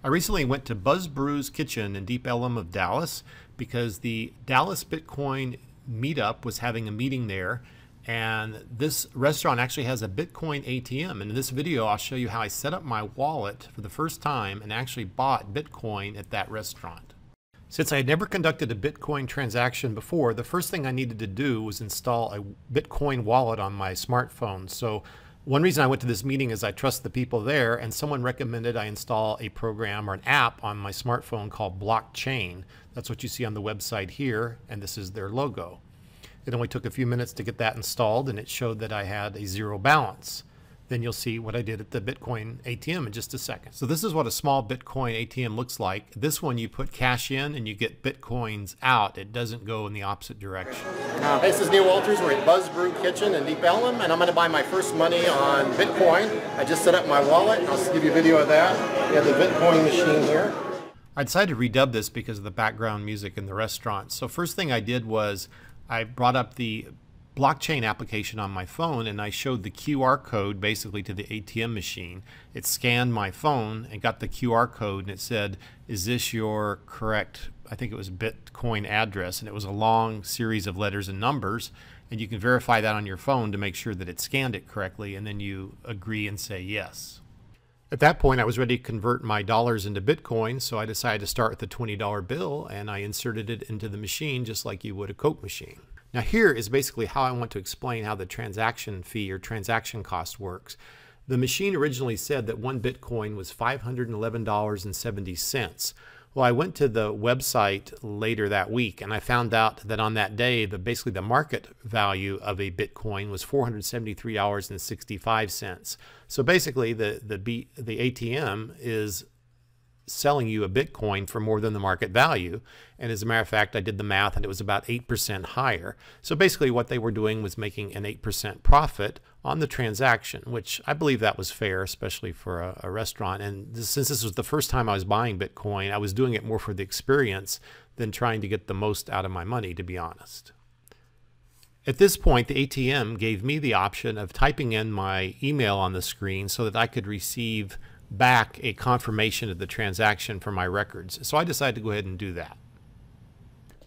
I recently went to BuzzBrews Kitchen in Deep Ellum of Dallas because the Dallas Bitcoin meetup was having a meeting there, and this restaurant actually has a Bitcoin ATM. And in this video I'll show you how I set up my wallet for the first time and actually bought Bitcoin at that restaurant. Since I had never conducted a Bitcoin transaction before, the first thing I needed to do was install a Bitcoin wallet on my smartphone. So one reason I went to this meeting is I trust the people there, and someone recommended I install a program or an app on my smartphone called Blockchain. That's what you see on the website here, and this is their logo. It only took a few minutes to get that installed, and it showed that I had a zero balance. Then you'll see what I did at the Bitcoin ATM in just a second. So this is what a small Bitcoin ATM looks like. This one you put cash in and you get Bitcoins out. It doesn't go in the opposite direction. Hey, this is Neil Walters. We're at BuzzBrews Kitchen in Deep Ellum, and I'm going to buy my first money on Bitcoin. I just set up my wallet. I'll just give you a video of that. We have the Bitcoin machine here. I decided to redub this because of the background music in the restaurant. So first thing I did was I brought up the blockchain application on my phone, and I showed the QR code basically to the ATM machine. It scanned my phone and got the QR code, and it said, is this your correct, I think it was Bitcoin address, and it was a long series of letters and numbers, and you can verify that on your phone to make sure that it scanned it correctly, and then you agree and say yes. At that point I was ready to convert my dollars into Bitcoin, so I decided to start with the $20 bill, and I inserted it into the machine just like you would a Coke machine. Now here is basically how I want to explain how the transaction fee or transaction cost works. The machine originally said that one Bitcoin was $511.70. Well, I went to the website later that week and I found out that on that day, basically the market value of a Bitcoin was $473.65. So basically the ATM is selling you a Bitcoin for more than the market value. And as a matter of fact, I did the math and it was about 8% higher. So basically what they were doing was making an 8% profit on the transaction, which I believe that was fair, especially for a restaurant. And since this was the first time I was buying Bitcoin, I was doing it more for the experience than trying to get the most out of my money, to be honest. At this point, the ATM gave me the option of typing in my email on the screen so that I could receive back a confirmation of the transaction from my records. So I decided to go ahead and do that.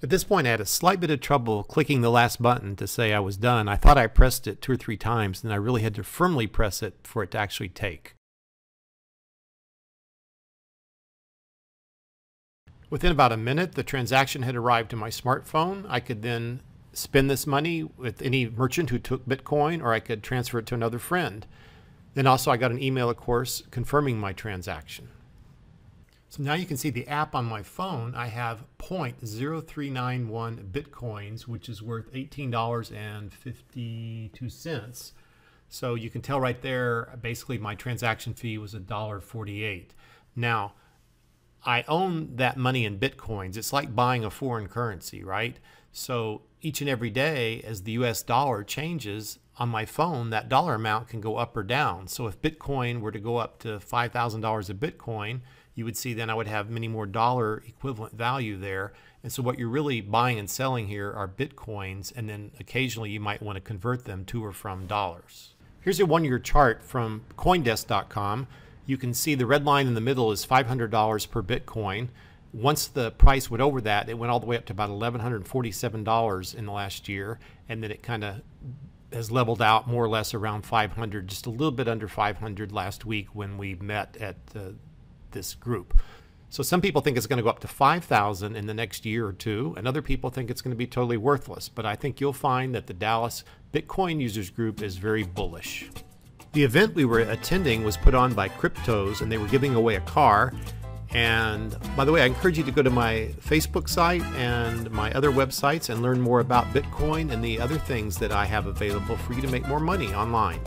At this point I had a slight bit of trouble clicking the last button to say I was done. I thought I pressed it 2 or 3 times, and I really had to firmly press it for it to actually take. Within about a minute the transaction had arrived to my smartphone. I could then spend this money with any merchant who took Bitcoin, or I could transfer it to another friend. Then also I got an email, of course, confirming my transaction. So now you can see the app on my phone. I have 0.0391 Bitcoins, which is worth $18.52. So you can tell right there, basically my transaction fee was $1.48. Now, I own that money in Bitcoins. It's like buying a foreign currency, right? So each and every day as the US dollar changes, on my phone, that dollar amount can go up or down. So if Bitcoin were to go up to $5,000 a Bitcoin, you would see then I would have many more dollar equivalent value there. And so what you're really buying and selling here are Bitcoins, and then occasionally you might want to convert them to or from dollars. Here's a 1-year chart from Coindesk.com. You can see the red line in the middle is $500 per Bitcoin. Once the price went over that, it went all the way up to about $1,147 in the last year, and then it kind of has leveled out more or less around 500, just a little bit under 500 last week when we met at this group. So some people think it's going to go up to 5,000 in the next year or two, and other people think it's going to be totally worthless. But I think you'll find that the Dallas Bitcoin Users Group is very bullish. The event we were attending was put on by Cryptos, and they were giving away a car. And by the way, I encourage you to go to my Facebook site and my other websites and learn more about Bitcoin and the other things that I have available for you to make more money online.